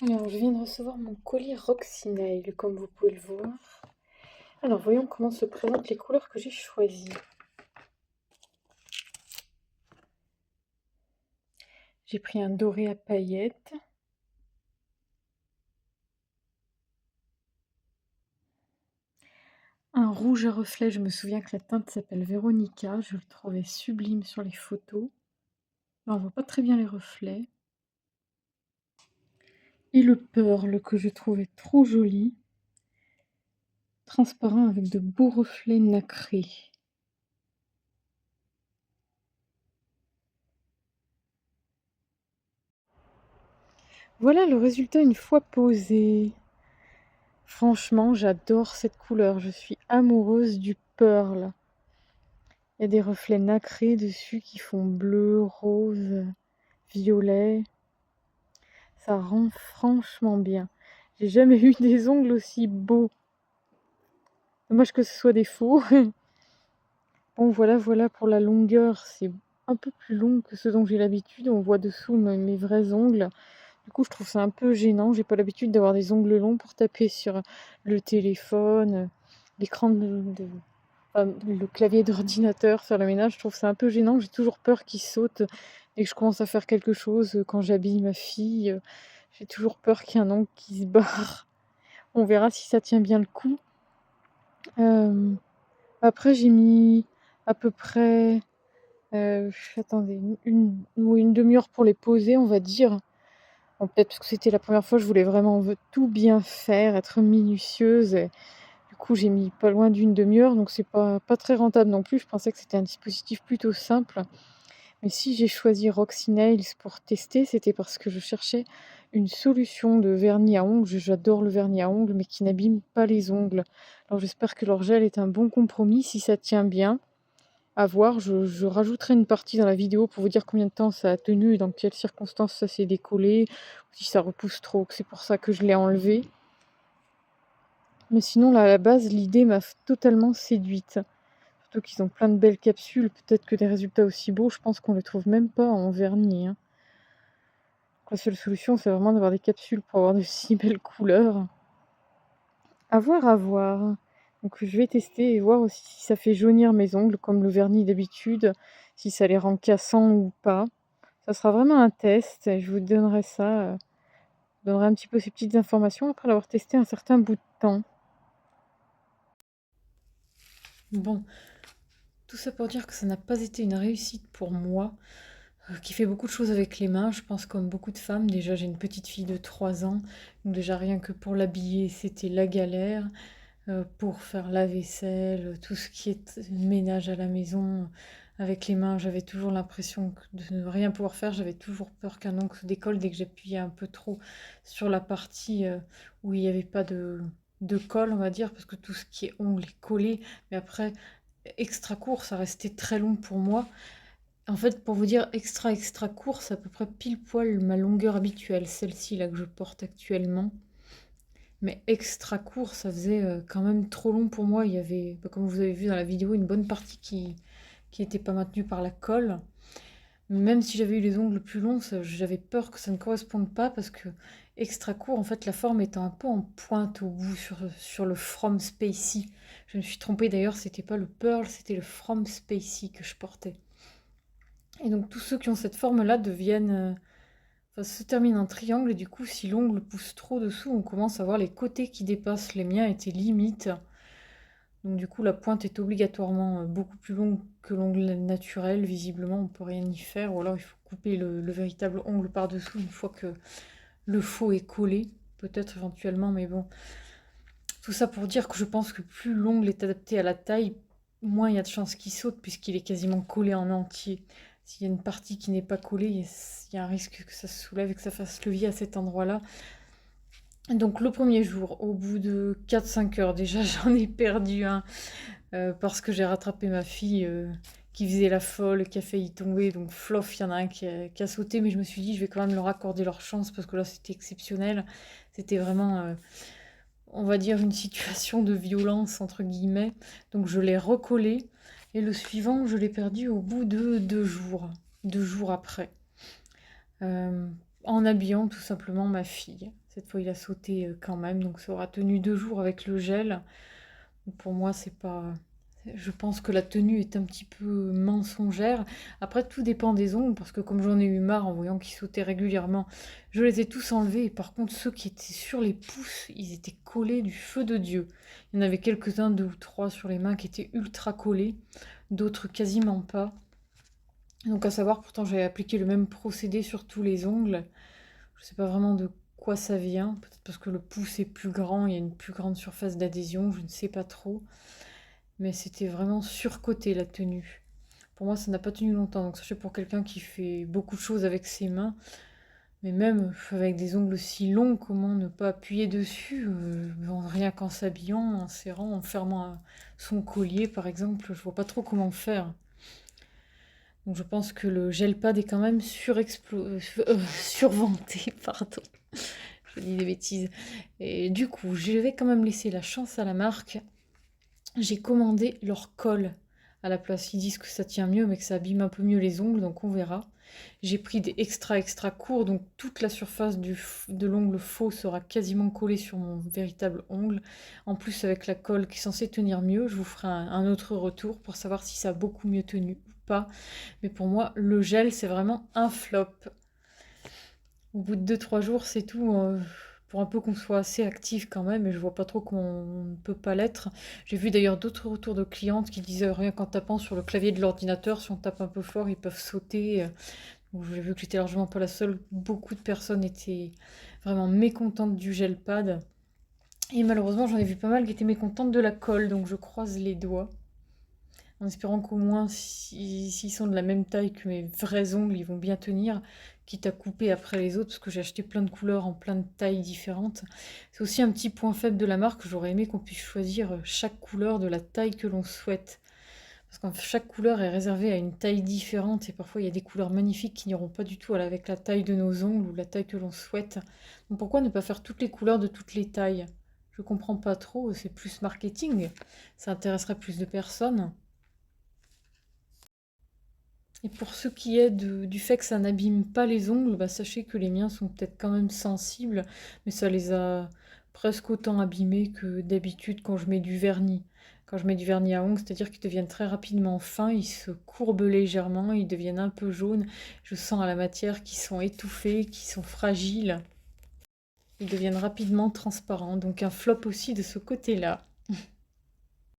Alors, je viens de recevoir mon colis Roxinail, comme vous pouvez le voir. Alors, voyons comment se présentent les couleurs que j'ai choisies. J'ai pris un doré à paillettes, un rouge à reflets. Je me souviens que la teinte s'appelle Véronica. Je le trouvais sublime sur les photos. Là, on voit pas très bien les reflets. Et le pearl que je trouvais trop joli, transparent avec de beaux reflets nacrés. Voilà le résultat une fois posé. Franchement, j'adore cette couleur. Je suis amoureuse du pearl. Il y a des reflets nacrés dessus qui font bleu, rose, violet. Ça rend franchement bien. J'ai jamais eu des ongles aussi beaux. Dommage que ce soit des faux. Bon, voilà pour la longueur. C'est un peu plus long que ce dont j'ai l'habitude. On voit dessous mes vrais ongles. Du coup, je trouve ça un peu gênant. J'ai pas l'habitude d'avoir des ongles longs pour taper sur le téléphone, l'écran le clavier d'ordinateur, faire le ménage. Je trouve ça un peu gênant. J'ai toujours peur qu'il saute et que je commence à faire quelque chose quand j'habille ma fille. J'ai toujours peur qu'il y ait un ongle qui se barre. On verra si ça tient bien le coup. Après, j'ai mis à peu près, attendez, une demi-heure pour les poser, on va dire. Bon, peut-être parce que c'était la première fois, je voulais vraiment tout bien faire, être minutieuse. Et du coup, j'ai mis pas loin d'une demi-heure, donc c'est pas très rentable non plus. Je pensais que c'était un dispositif plutôt simple. Mais si j'ai choisi Roxy Nails pour tester, c'était parce que je cherchais une solution de vernis à ongles. J'adore le vernis à ongles, mais qui n'abîme pas les ongles. Alors j'espère que leur gel est un bon compromis. Si ça tient bien, à voir. Je rajouterai une partie dans la vidéo pour vous dire combien de temps ça a tenu et dans quelles circonstances ça s'est décollé, ou si ça repousse trop, que c'est pour ça que je l'ai enlevé. Mais sinon, là, à la base, l'idée m'a totalement séduite. Surtout qu'ils ont plein de belles capsules. Peut-être que des résultats aussi beaux, je pense qu'on les trouve même pas en vernis, hein. La seule solution, c'est vraiment d'avoir des capsules pour avoir de si belles couleurs. À voir, à voir. Donc je vais tester et voir aussi si ça fait jaunir mes ongles comme le vernis d'habitude, si ça les rend cassants ou pas. Ça sera vraiment un test et je vous donnerai ça, je donnerai un petit peu ces petites informations après l'avoir testé un certain bout de temps. Bon, tout ça pour dire que ça n'a pas été une réussite pour moi, qui fait beaucoup de choses avec les mains, je pense comme beaucoup de femmes. Déjà, j'ai une petite fille de 3 ans, donc déjà rien que pour l'habiller, c'était la galère. Pour faire la vaisselle, tout ce qui est ménage à la maison avec les mains, j'avais toujours l'impression de ne rien pouvoir faire. J'avais toujours peur qu'un ongle se décolle dès que j'appuyais un peu trop sur la partie où il n'y avait pas de colle, on va dire, parce que tout ce qui est ongle est collé. Mais après, extra court, ça restait très long pour moi. En fait, pour vous dire, extra court, c'est à peu près pile poil ma longueur habituelle, celle-ci là que je porte actuellement. Mais extra court, ça faisait quand même trop long pour moi. Il y avait, bah, comme vous avez vu dans la vidéo, une bonne partie qui n'était pas maintenue par la colle. Même si j'avais eu les ongles plus longs, j'avais peur que ça ne corresponde pas parce que extra court, en fait, la forme étant un peu en pointe au bout sur le From Spacey. Je me suis trompée d'ailleurs, c'était pas le Pearl, c'était le From Spacey que je portais. Et donc tous ceux qui ont cette forme-là deviennent ça se termine en triangle et du coup, si l'ongle pousse trop dessous, on commence à voir les côtés qui dépassent. Les miens étaient limites. Donc du coup, la pointe est obligatoirement beaucoup plus longue que l'ongle naturel. Visiblement, on peut rien y faire. Ou alors, il faut couper le véritable ongle par-dessous une fois que le faux est collé. Peut-être éventuellement, mais bon. Tout ça pour dire que je pense que plus l'ongle est adapté à la taille, moins il y a de chances qu'il saute puisqu'il est quasiment collé en entier. S'il y a une partie qui n'est pas collée, il y a un risque que ça se soulève et que ça fasse levier à cet endroit-là. Donc le premier jour, au bout de 4-5 heures déjà, j'en ai perdu un parce que j'ai rattrapé ma fille qui faisait la folle, qui a failli tomber. Donc flof, il y en a un qui a sauté, mais je me suis dit je vais quand même leur accorder leur chance parce que là c'était exceptionnel. C'était vraiment, on va dire, une situation de violence entre guillemets. Donc je l'ai recollé et le suivant, je l'ai perdu au bout de 2 jours après. Euh, en habillant tout simplement ma fille. Cette fois, il a sauté quand même, donc ça aura tenu 2 jours avec le gel. Donc pour moi, c'est pas... Je pense que la tenue est un petit peu mensongère. Après, tout dépend des ongles, parce que comme j'en ai eu marre en voyant qu'ils sautaient régulièrement, je les ai tous enlevés. Et par contre, ceux qui étaient sur les pouces, ils étaient collés du feu de Dieu. Il y en avait quelques-uns, 2 ou 3 sur les mains qui étaient ultra collés, d'autres quasiment pas. Donc à savoir, pourtant j'avais appliqué le même procédé sur tous les ongles. Je sais pas vraiment de quoi ça vient. Peut-être parce que le pouce est plus grand, il y a une plus grande surface d'adhésion, je ne sais pas trop. Mais c'était vraiment surcoté la tenue. Pour moi, ça n'a pas tenu longtemps. Donc sachez pour quelqu'un qui fait beaucoup de choses avec ses mains, mais même avec des ongles si longs, comment ne pas appuyer dessus rien qu'en s'habillant, en serrant, en fermant son collier par exemple, je vois pas trop comment faire. Donc je pense que le gel pad est quand même survanté, pardon. Je dis des bêtises. Et du coup, je vais quand même laisser la chance à la marque. J'ai commandé leur colle à la place. Ils disent que ça tient mieux, mais que ça abîme un peu mieux les ongles, donc on verra. J'ai pris des extra courts, donc toute la surface de l'ongle faux sera quasiment collée sur mon véritable ongle. En plus, avec la colle qui est censée tenir mieux, je vous ferai un autre retour pour savoir si ça a beaucoup mieux tenu ou pas. Mais pour moi, le gel, c'est vraiment un flop. Au bout de 2 3 jours, c'est tout. Pour un peu qu'on soit assez actif quand même, et je vois pas trop qu'on ne peut pas l'être. J'ai vu d'ailleurs d'autres retours de clientes qui disaient rien qu'en tapant sur le clavier de l'ordinateur, si on tape un peu fort, ils peuvent sauter. Donc, j'ai vu que j'étais largement pas la seule. Beaucoup de personnes étaient vraiment mécontentes du gel pad. Et malheureusement, j'en ai vu pas mal qui étaient mécontentes de la colle, donc je croise les doigts. En espérant qu'au moins, s'ils sont de la même taille que mes vrais ongles, ils vont bien tenir, quitte à couper après les autres, parce que j'ai acheté plein de couleurs en plein de tailles différentes. C'est aussi un petit point faible de la marque, j'aurais aimé qu'on puisse choisir chaque couleur de la taille que l'on souhaite. Parce que chaque couleur est réservée à une taille différente, et parfois il y a des couleurs magnifiques qui n'iront pas du tout avec la taille de nos ongles ou la taille que l'on souhaite. Donc pourquoi ne pas faire toutes les couleurs de toutes les tailles? Je comprends pas trop, c'est plus marketing, ça intéresserait plus de personnes. Et pour ce qui est du fait que ça n'abîme pas les ongles, bah sachez que les miens sont peut-être quand même sensibles, mais ça les a presque autant abîmés que d'habitude quand je mets du vernis. Quand je mets du vernis à ongles, c'est-à-dire qu'ils deviennent très rapidement fins, ils se courbent légèrement, ils deviennent un peu jaunes. Je sens à la matière qu'ils sont étouffés, qu'ils sont fragiles. Ils deviennent rapidement transparents, donc un flop aussi de ce côté-là.